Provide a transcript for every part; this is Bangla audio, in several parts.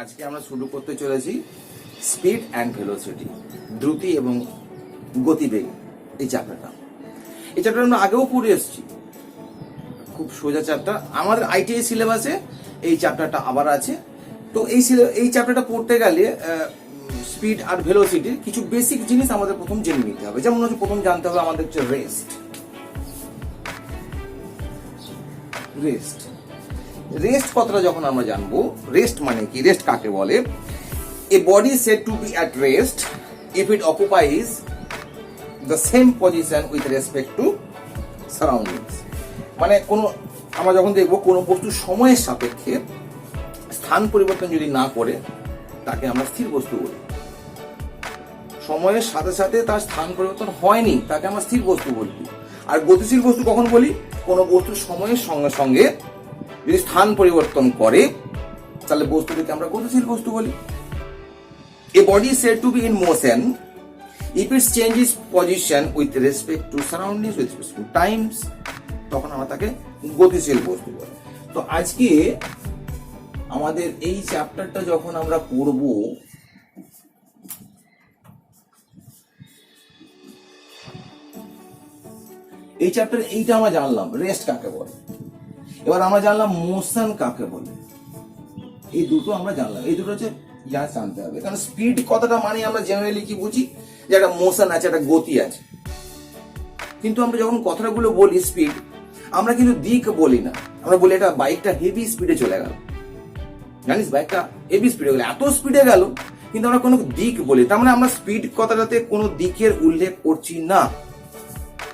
আজকে আমরা শুরু করতে চলেছি স্পিড অ্যান্ড ভেলোসিটি, দ্রুতি এবং গতিবেগ। এই চ্যাপ্টারটা আমরা আগেও পড়ে এসেছি, খুব সোজা চ্যাপ্টার। আমাদের আইটিআই সিলেবাসে এই চ্যাপ্টারটা আবার আছে। তো এই চ্যাপ্টারটা পড়তে গেলে স্পিড আর ভেলোসিটির কিছু বেসিক জিনিস আমাদের প্রথম জেনে নিতে হবে। যেমন হচ্ছে প্রথম জানতে হবে আমাদের হচ্ছে রেস্ট কথাটা যখন আমরা জানবো, রেস্ট মানে কি, রেস্ট কাকে বলে? A body said to be at rest if it occupies the same position with respect to surroundings. মানে আমরা যখন দেখবো কোনো বস্তু সময়ের সাপেক্ষে স্থান পরিবর্তন যদি না করে তাকে আমরা স্থির বস্তু বলি। সময়ের সাথে সাথে তার স্থান পরিবর্তন হয়নি তাকে আমরা স্থির বস্তু বলি। আর গতিশীল বস্তু কখন বলি? কোনো বস্তু সময়ের সঙ্গে সঙ্গে যদি স্থান পরিবর্তন করে তাহলে বস্তুটিকে আমরা গতিশীল বস্তু বলি। A body said to be in motion if its changes position with respect to surroundings with respect to times, তখন আমরা তাকে গতিশীল বস্তু বলি। তো আজকে আমাদের এই চ্যাপ্টারটা যখন আমরা পড়ব, এই চ্যাপ্টার এইটা আমরা জানলাম রেস্ট কাকে বলে, এবার আমরা জানলাম মোশন কাকে বলে। এই দুটো আমরা জানলাম, এই দুটো হচ্ছে যা জানতে হবে। কারণ স্পিড কথাটা মানে আমরা জেনারেলি কি বুঝি, যে একটা মোশন আছে, একটা গতি আছে। কিন্তু আমরা যখন কথাগুলো বলি স্পিড, আমরা কিন্তু দিক বলি না, আমরা বলি এটা বাইকটা হেভি স্পিডে চলে গেল। জানিস বাইকটা হেভি স্পিডে গেল, এত স্পিডে গেল, কিন্তু আমরা কোনো দিক বলি। তার মানে আমরা স্পিড কথাটাতে কোনো দিকের উল্লেখ করছি না।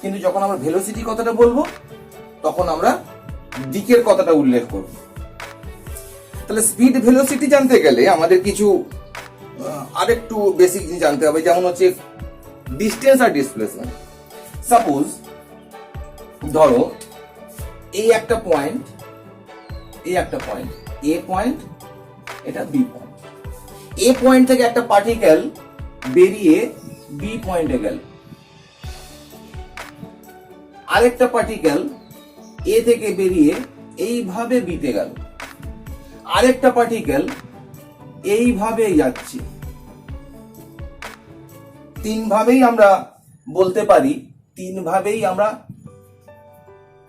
কিন্তু যখন আমরা ভেলোসিটি কথাটা বলবো তখন আমরা দিকের কথাটা উল্লেখ করব। তাহলে স্পিড ভেলোসিটি জানতে গেলে আমাদের কিছু আরেকটু বেসিক জিনিস জানতে হবে। যেমন হচ্ছে ডিস্টেন্স আর ডিসপ্লেসমেন্ট। সাপোজ ধরো এই একটা পয়েন্ট, এ পয়েন্ট, এটা বি পয়েন্ট। এ পয়েন্ট থেকে একটা পার্টিকেল বেরিয়ে বি পয়েন্টে গেল, আরেকটা পার্টিকেল এ থেকে বেরিয়ে এইভাবে বিতে গেল, আরেকটা পার্টিকেল এইভাবে যাচ্ছে। তিনভাবেই আমরা বলতে পারি, তিনভাবেই আমরা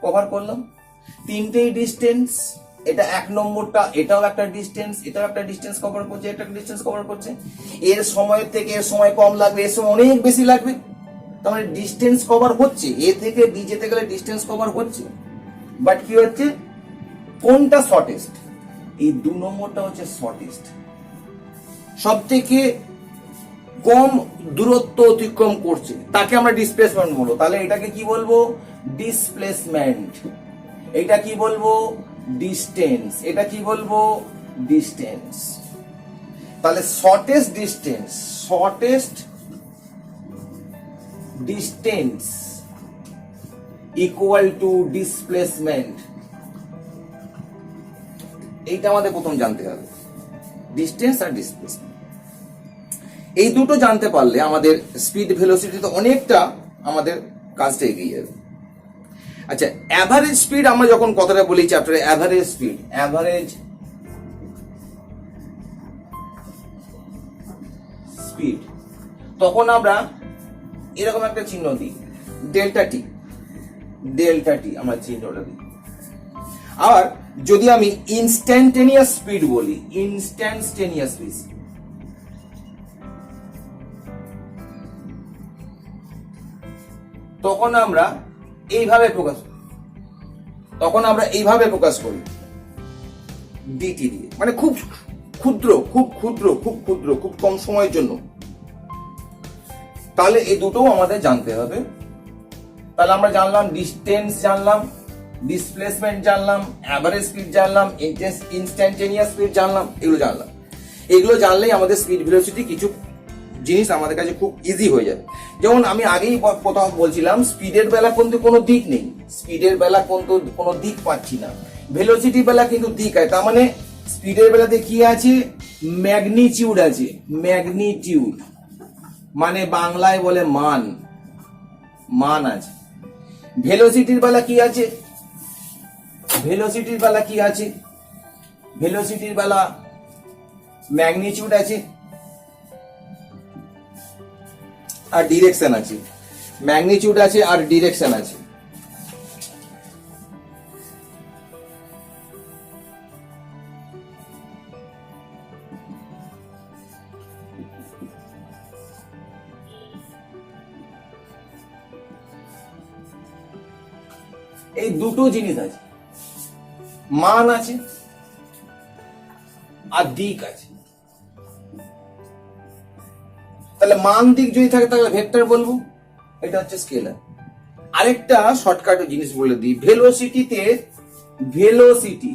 কভার করলাম। তিনটেই ডিস্টেন্স, এটা এক নম্বরটা, এটাও একটা ডিস্টেন্স, এটাও একটা ডিস্টেন্স কভার করছে, এটা একটা ডিস্টেন্স কভার করছে। এর সময়ের থেকে এর সময় কম লাগবে, এর সময় অনেক বেশি লাগবে। তার মানে ডিস্টেন্স কভার হচ্ছে, এ থেকে বি যেতে গেলে ডিস্টেন্স কভার হচ্ছে। বাট কি হচ্ছে, কোনটা শর্টেস্ট? এই 2 নম্বরটা হচ্ছে শর্টেস্ট, সব থেকে কম দূরত্ব অতিক্রম করছে, তাকে আমরা ডিসপ্লেসমেন্ট বলবো। তাহলে এটাকে কি বলবো? ডিসপ্লেসমেন্ট। এটা কি বলবো? ডিস্টেন্স। এটা কি বলবো? ডিস্টেন্স। তাহলে shortest distance equal to displacement. এইটা আমাদের প্রথম জানতে হবে, ডিস্টেন্স আর ডিসপ্লেসমেন্ট। এই দুটো জানতে পারলে আমাদের স্পিড ভেলোসিটি তো অনেকটা আমাদের কাজটা এগিয়ে যাবে। আচ্ছা, অ্যাভারেজ স্পিড আমরা যখন কথাটা বলি চ্যাপ্টারে, অ্যাভারেজ স্পিড, তখন আমরা এরকম একটা চিহ্ন দিই, ডেল্টা টি আমরা চিহ্নটা দিই। আর যদি আমি ইনস্ট্যান্টেনিয়াস স্পিড বলি, তখন আমরা এইভাবে প্রকাশ করি ডিটি দিয়ে। মানে খুব ক্ষুদ্র, খুব কম সময়ের জন্য। তাহলে এই দুটোও আমাদের জানতে হবে। তাহলে আমরা জানলাম ডিস্টেন্স, জানলাম ডিসপ্লেসমেন্ট, জানলাম অ্যাভারেজ স্পিড, জানলাম ইনস্ট্যান্টেনিয়াস স্পিড, জানলাম। এগুলো জানলেই আমাদের স্পিড ভেলোসিটি কিছু জিনিস আমাদের কাছে খুব ইজি হয়ে যাবে। যেমন আমি আগেই প্রথম বলছিলাম, স্পিডের বেলা কিন্তু কোনো দিক নেই, কোনো দিক পাচ্ছি না। ভেলোসিটি বেলা কিন্তু দিক আছে। তার মানে স্পিডের বেলাতে কি আছে? ম্যাগনিটিউড আছে। ম্যাগনিটিউড মানে বাংলায় বলে মান আছে। ভেলোসিটির বেলা কি আছে? ভেলোসিটির বেলা ম্যাগনিটিউড আছে আর ডিরেকশন আছে, ম্যাগনিটিউড আছে আর ডিরেকশন আছে। এই দুটো জিনিস আছে, মান আছে আর দিক আছে। তাহলে মান দিক যদি থাকে তাহলে ভেক্টর বলবো, এটা হচ্ছে স্কেলার। আরেকটা শর্টকাট জিনিস বলে দিই, ভেলোসিটিতে ভেলোসিটি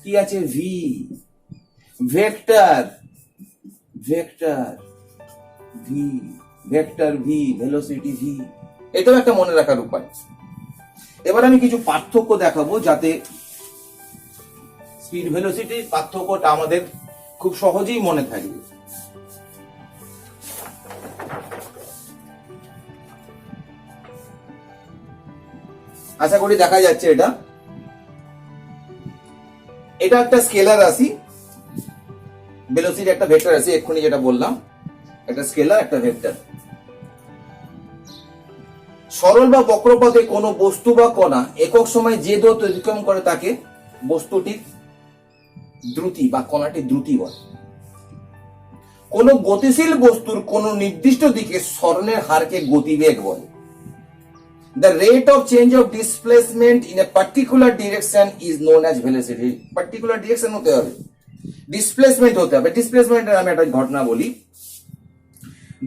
কি আছে? V. Vector vector V, vector V, velocity V. এটাও একটা মনে রাখার উপায়। এবার আমি কিছু পার্থক্য দেখাবো যাতে স্পিড ভেলোসিটির পার্থক্যটা আমাদের খুব সহজেই মনে থাকবে। আশা করি দেখা যাচ্ছে। এটা একটা স্কেলার রাশি, ভেলোসিটি একটা ভেক্টর রাশি, এক্ষুনি যেটা বললাম, একটা স্কেলার একটা ভেক্টর। সরল বা বক্রপথে কোনো বস্তু বা কণা একক সময় যে দূরত্ব অতিক্রম করে তাকে বস্তুটির দ্রুতি বা কণাটির দ্রুতি বলে। কোন গতিশীল বস্তুর কোন নির্দিষ্ট দিকে সরণের হারকে গতিবেগ বলে। The rate of change of displacement in a particular direction is known as velocity. Particular direction হতে হবে, ডিসপ্লেসমেন্ট হতে হবে। ডিসপ্লেসমেন্টের আমি একটা ঘটনা বলি।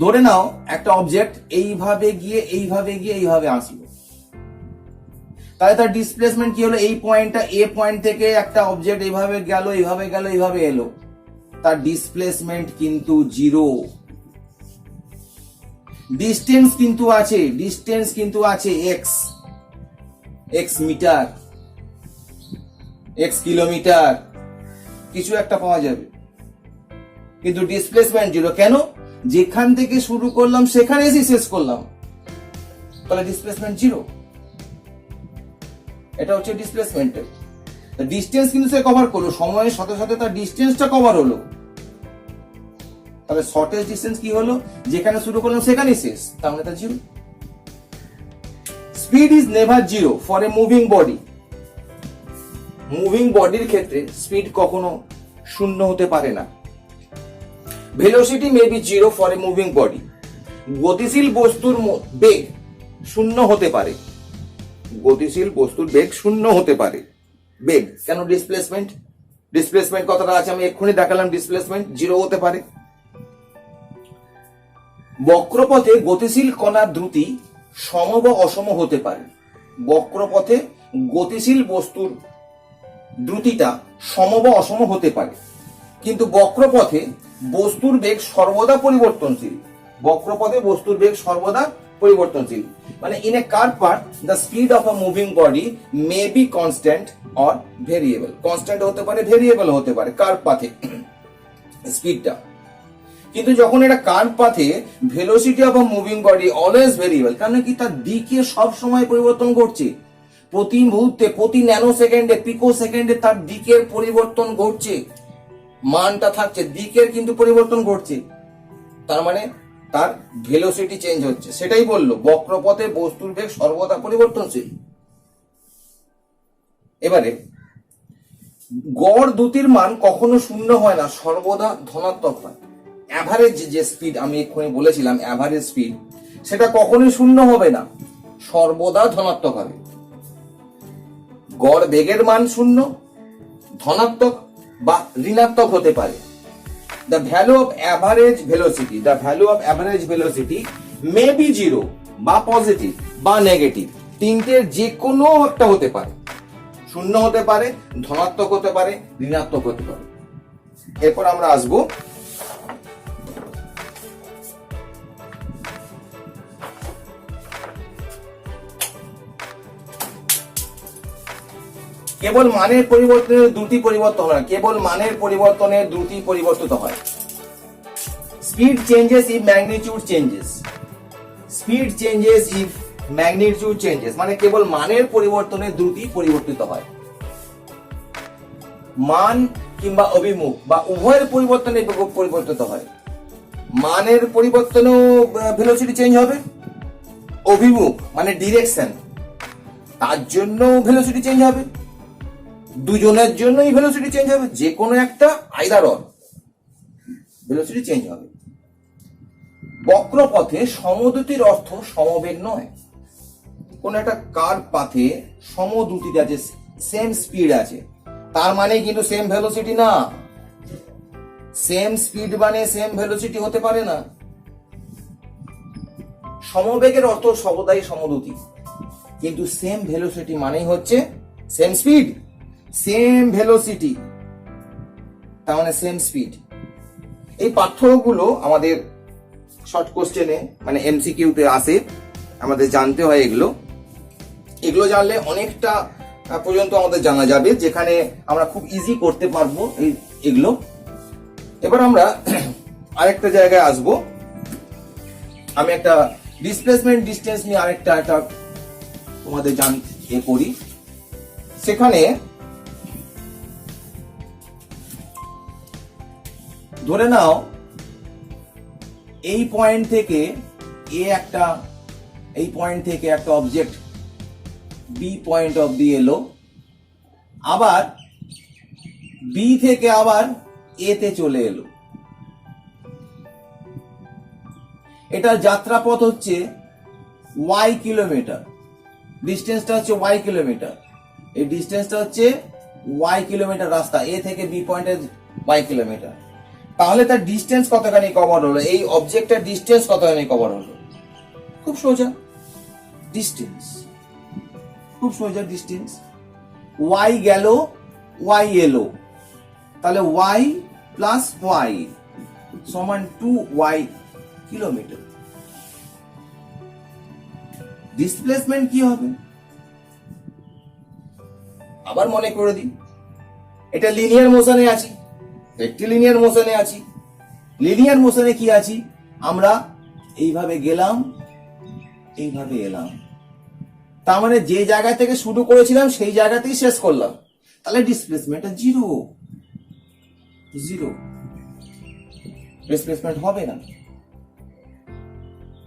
ধরে নাও একটা অবজেক্ট এইভাবে গিয়ে এইভাবে গিয়ে এইভাবে আসলো, তাহলে তার ডিসপ্লেসমেন্ট কি হলো? এই পয়েন্টটা এ পয়েন্ট থেকে একটা অবজেক্ট এইভাবে গেল এইভাবে গেল এইভাবে এলো, তার ডিসপ্লেসমেন্ট কিন্তু জিরো। ডিস্টেন্স কিন্তু আছে x, x metre, x kilometre, কিছু একটা পাওয়া যাবে, কিন্তু ডিসপ্লেসমেন্ট জিরো। কেন? যেখান থেকে শুরু করলাম সেখানে এসে শেষ করলাম, তাহলে ডিসপ্লেসমেন্ট জিরো। এটা হচ্ছে ডিসপ্লেসমেন্টের। ডিস্টেন্স কিন্তু সে কভার করলো, সময়ের সাথে সাথে তার ডিস্টেন্সটা কভার হলো। তাহলে শর্টেস্ট ডিস্টেন্স কি হলো? যেখানে শুরু করলাম সেখানেই শেষ, তার মানে তার zero. Speed is never zero for a moving body. Moving বডির ক্ষেত্রে স্পিড কখনো শূন্য হতে পারে না। Velocity may be zero for a moving body. গতিশীল বস্তুর বেগ শূন্য হতে পারে, গতিশীল বস্তুর বেগ শূন্য হতে পারে। বেগ কেন? ডিসপ্লেসমেন্ট, ডিসপ্লেসমেন্ট কথাটা আছে, আমি এক্ষুনি দেখালাম। ডিসপ্লেসমেন্ট জিরো হতে পারে। বক্রপথে গতিশীল কণার দ্রুতি সম বা অসম হতে পারে। বক্রপথে গতিশীল বস্তুর দ্রুতিটা সম বা অসম হতে পারে, কিন্তু বক্রপথে বস্তুর বেগ সর্বদা পরিবর্তনশীল। বক্রপথে বস্তুর বেগ সর্বদা পরিবর্তনশীল। মানে in a curve path the speed of a moving body may be constant or variable. Constant হতে পারে, ভেরিয়েবল হতে পারে কার্ভ পাথে স্পিডটা। কিন্তু যখন এটা কার্ভ পাথে velocity of a moving body always variable, কারণ কি তার দিকে সব সময় পরিবর্তন ঘটছে। প্রতি মুহূর্তে, প্রতি ন্যানো সেকেন্ডে, পিকো সেকেন্ডে তার দিকের পরিবর্তন ঘটছে। মানটা থাকছে, দিকের কিন্তু পরিবর্তন ঘটছে, তার মানে তার ভেলোসিটি চেঞ্জ হচ্ছে। সেটাই বললো, বক্রপথে বস্তুর বেগ সর্বদা পরিবর্তনশীল। এবারে গড় দ্রুতির মান কখনো শূন্য হয় না, সর্বদা ধনাত্মক হয়। অ্যাভারেজ যে স্পিড আমি এক্ষুনি বলেছিলাম, অ্যাভারেজ স্পিড, সেটা কখনোই শূন্য হবে না, সর্বদা ধনাত্মক হবে। গড় বেগের মান শূন্য, ধনাত্মক বা ঋণাত্মক হতে পারে। The value of average velocity may be zero বা পজিটিভ বা নেগেটিভ, তিনটের যে কোনো একটা হতে পারে। শূন্য হতে পারে, ধনাত্মক হতে পারে, ঋণাত্মক হতে পারে। এরপর আমরা আসবো কেবল মানের পরিবর্তনের দ্রুতি পরিবর্তন হয় না, কেবল মানের পরিবর্তনের দ্রুতি পরিবর্তিত হয়। Speed changes if magnitude changes. Speed changes if magnitude changes, মানে কেবল মানের পরিবর্তনের দ্রুতি পরিবর্তিত হয়। মান কিংবা অভিমুখ বা উভয়ের পরিবর্তনে বেগ পরিবর্তিত হয়। মানের পরিবর্তনেও ভেলোসিটি চেঞ্জ হবে, অভিমুখ মানে ডিরেকশন তার জন্য ভেলোসিটি চেঞ্জ হবে, দুজনের জন্যই ভেলোসিটি চেঞ্জ হবে, যে কোনো একটা আইদার অর ভেলোসিটি চেঞ্জ হবে। বক্রপথে সমদ্রুতির অর্থ সমবেগ নয়। কোন একটা কার পাথে সমদ্রুতিতে আছে, সেম স্পিড আছে, তার মানে কিন্তু সেম ভেলোসিটি না। সেম স্পিড মানে সেম ভেলোসিটি হতে পারে না। সমবেগের অর্থ সর্বদাই সমদ্রুতি, কিন্তু সেম ভেলোসিটি মানেই হচ্ছে সেম স্পিড, সেম ভেলোসিটি তার মানে সেম স্পিড। এই পার্থক্যগুলো আমাদের শর্ট কোশ্চেনে মানে এমসিকিউতে আসে, আমাদের জানতে হয় এগুলো। এগুলো জানলে অনেকটা পর্যন্ত আমাদের জানা যাবে, যেখানে আমরা খুব ইজি করতে পারবো এগুলো। এবার আমরা আরেকটা জায়গায় আসবো। আমি একটা ডিসপ্লেসমেন্ট ডিসটেন্স নিয়ে আরেকটা তোমাদের জানতে করি। সেখানে ধরে নাও এই পয়েন্ট থেকে একটা অবজেক্ট বি পয়েন্ট অব্দি এলো, আবার বি থেকে আবার এ তে চলে এলো। এটা যাত্রাপথ হচ্ছে ওয়াই কিলোমিটার, ডিস্টেন্সটা হচ্ছে ওয়াই কিলোমিটার, এই ডিস্টেন্সটা হচ্ছে ওয়াই কিলোমিটার রাস্তা, এ থেকে বি পয়েন্টের ওয়াই কিলোমিটার। তাহলে তার ডিস্টেন্স কতখানি কভার হলো, এই অবজেক্টের ডিস্টেন্স কতখানি কভার হলো? খুব সোজা ডিস্টেন্স, খুব সোজা ডিস্টেন্স। ওয়াই গেল, ওয়াই এলো, তাহলে ওয়াই প্লাস ওয়াই সমান 2y কিলোমিটার। ডিসপ্লেসমেন্ট কি হবে আবার মনে করে দিই। এটা লিনিয়ার মোশনে আছি, একটি লিনিয়ার মোশনে আছি। লিনিয়ার মোশনে কি আছি আমরা? এইভাবে গেলাম, এইভাবে এলাম, তার মানে যে জায়গা থেকে শুরু করেছিলাম সেই জায়গাতেই শেষ করলাম, তাহলে ডিসপ্লেসমেন্টটা জিরো, জিরো ডিসপ্লেসমেন্ট হবে না।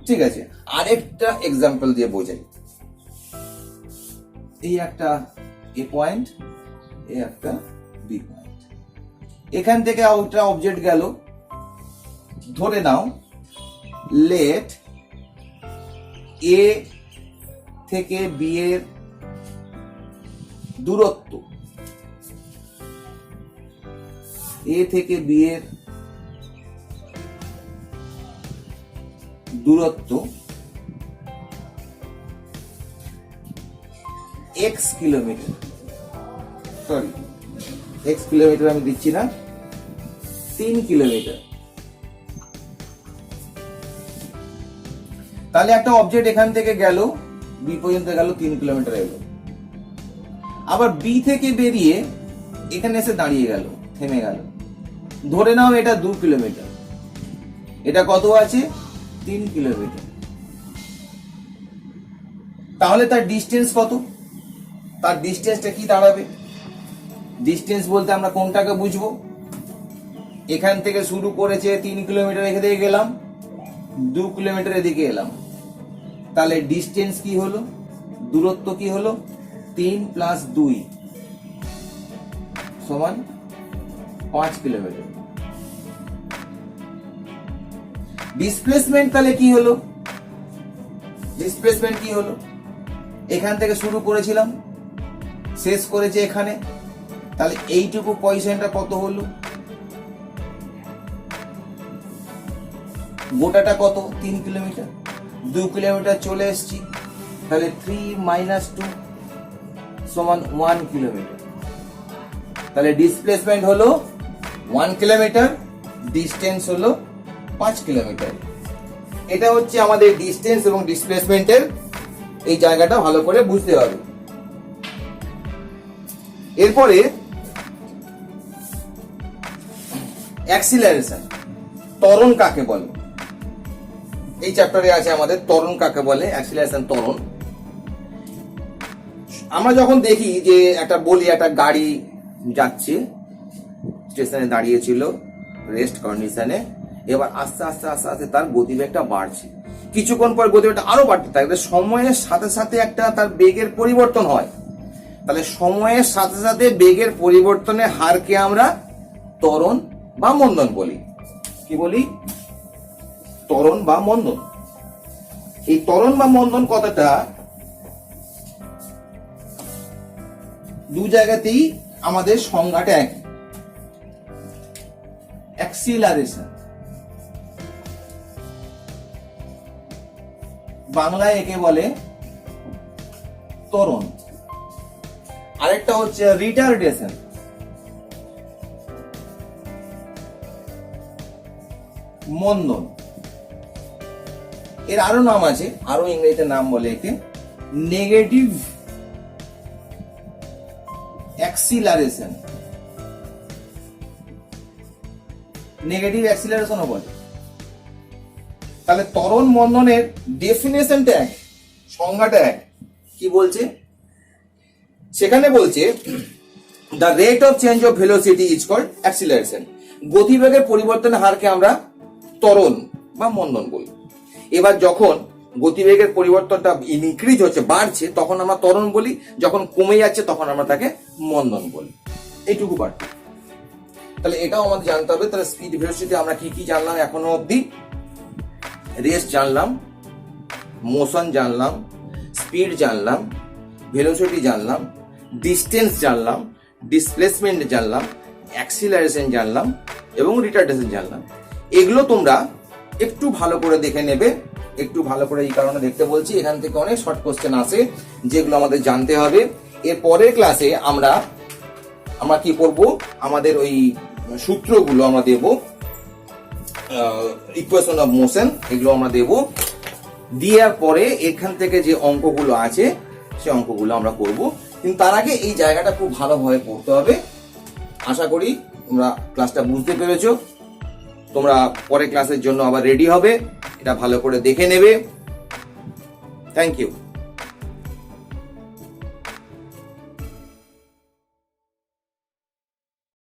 ঠিক আছে, আরেকটা এক্সাম্পল দিয়ে বোঝাই। এই একটা এ পয়েন্ট, এই একটা বি পয়েন্ট, এখান থেকে ওটা অবজেক্ট গেল। ধরে নাও লেট এ থেকে বি এর দূরত্ব, এ থেকে বি এর দূরত্ব x kilometre, sorry x kilometre আমি দিচ্ছি না, 3 কিলোমিটার। তাহলে একটা অবজেক্ট এখান থেকে গেল, বি পর্যন্ত গেল, 3 কিলোমিটার এলো। আবার বি থেকে বেরিয়ে এখানে এসে দাঁড়িয়ে গেল, থেমে গেল। ধরে নাও এটা 2 কিলোমিটার, এটা কত আছে? 3 কিলোমিটার। তাহলে তার ডিস্টেন্স কত? তার ডিস্টেন্সটা কি দাঁড়াবে? ডিস্টেন্স বলতে আমরা কোনটাকে বুঝবো? এখান থেকে শুরু করেছে 3 কিলোমিটার, এখান থেকে গেলাম 2 কিলোমিটার, এদিকে এলাম, তাহলে ডিস্টেন্স কি হলো? দূরত্ব কি হলো? 3 প্লাস 2 সমান 5 কিলোমিটার। ডিসপ্লেসমেন্ট তাহলে কি হলো? ডিসপ্লেসমেন্ট কি হলো? এখান থেকে শুরু করেছিলাম, শেষ করেছে এখানে, তাহলে এইটুকু পজিশনটা কত হলো? গোটাটা কত? 3 কিলোমিটার। 2 কিলোমিটার চলে এসছি, তাহলে 3 মাইনাস 2 সমান 1 কিলোমিটার। তাহলে ডিসপ্লেসমেন্ট হলো 1 কিলোমিটার, ডিস্টেন্স হলো 5 কিলোমিটার। এটা হচ্ছে আমাদের ডিস্টেন্স এবং ডিসপ্লেসমেন্টের এই জায়গাটা ভালো করে বুঝতে হবে। এরপরে অ্যাক্সিলারেশন, ত্বরণ কাকে বলে? এই চ্যাপ্টারে আছে আমাদের ত্বরণ কাকে বলে, অ্যাক্সিলারেশন, ত্বরণ। আমরা যখন দেখি যে একটা বলি একটা গাড়ি যাচ্ছে, স্টেশনে দাঁড়িয়েছিল রেস্ট কন্ডিশনে, এবার আস্তে আস্তে আস্তে আস্তে তার গতিবেগটা বাড়ছে, কিছুক্ষণ পর গতিবেগটা আরো বাড়তে থাকবে, সময়ের সাথে সাথে একটা তার বেগের পরিবর্তন হয়। তাহলে সময়ের সাথে সাথে বেগের পরিবর্তনের হারকে আমরা ত্বরণ বা মন্দন বলি। কি বলি? ত্বরণ বা মন্দন। এই ত্বরণ বা মন্দন কথাটা দু জায়গাতেই আমাদের সংজ্ঞাটা এক। অ্যাক্সিলারেশন বাংলায় একে বলে ত্বরণ, আরেকটা হচ্ছে রিটার্ডেশন। মন্দন। এর আরো নাম আছে, আরো ইংরেজিতে নাম বলে একে নেগেটিভ অ্যাক্সিলারেশন। নেগেটিভ অ্যাক্সিলারেশনও বলে। তাহলে ত্বরণ মন্দনের ডেফিনেশনটা এক, সংজ্ঞাটা এক। কি বলছে সেখানে? বলছে the rate of change of velocity is called acceleration. গতিবেগের পরিবর্তনের হারকে আমরা ত্বরণ বা মন্দন বলি। এবার যখন গতিবেগের পরিবর্তনটা ইনক্রিজ হচ্ছে, বাড়ছে, তখন আমরা ত্বরণ বলি, যখন কমে যাচ্ছে তখন আমরা তাকে মন্দন বলি। এইটুকু পার্থক্য। তাহলে এটাও আমাদের জানতে হবে। তাহলে স্পিড ভেলোসিটি আমরা কি কি জানলাম এখনো অবধি? রেস্ট জানলাম, মোশন জানলাম, স্পিড জানলাম, ভেলোসিটি জানলাম, ডিস্টেন্স জানলাম, ডিসপ্লেসমেন্ট জানলাম, অ্যাক্সিলারেশন জানলাম এবং রিটার্ডেশন জানলাম। এগুলো তোমরা একটু ভালো করে দেখে নেবে, একটু ভালো করে এই কারণে দেখতে বলছি, এখান থেকে অনেক শর্ট কোশ্চেন আসে যেগুলো আমাদের জানতে হবে। এর পরের ক্লাসে আমরা কি করব? আমাদের ওই সূত্রগুলো আমরা দেব, ইকুয়েশন অফ মোশন, এগুলো আমরা দেব। দেওয়ার পরে এখান থেকে যে অঙ্কগুলো আছে সেই অঙ্কগুলো আমরা করব। কিন্তু তার আগে এই জায়গাটা খুব ভালোভাবে পড়তে হবে। আশা করি তোমরা ক্লাসটা বুঝতে পেরেছো। তোমরা পরের ক্লাসের জন্য আবার রেডি হবে, এটা ভালো করে দেখে নেবে। Thank you.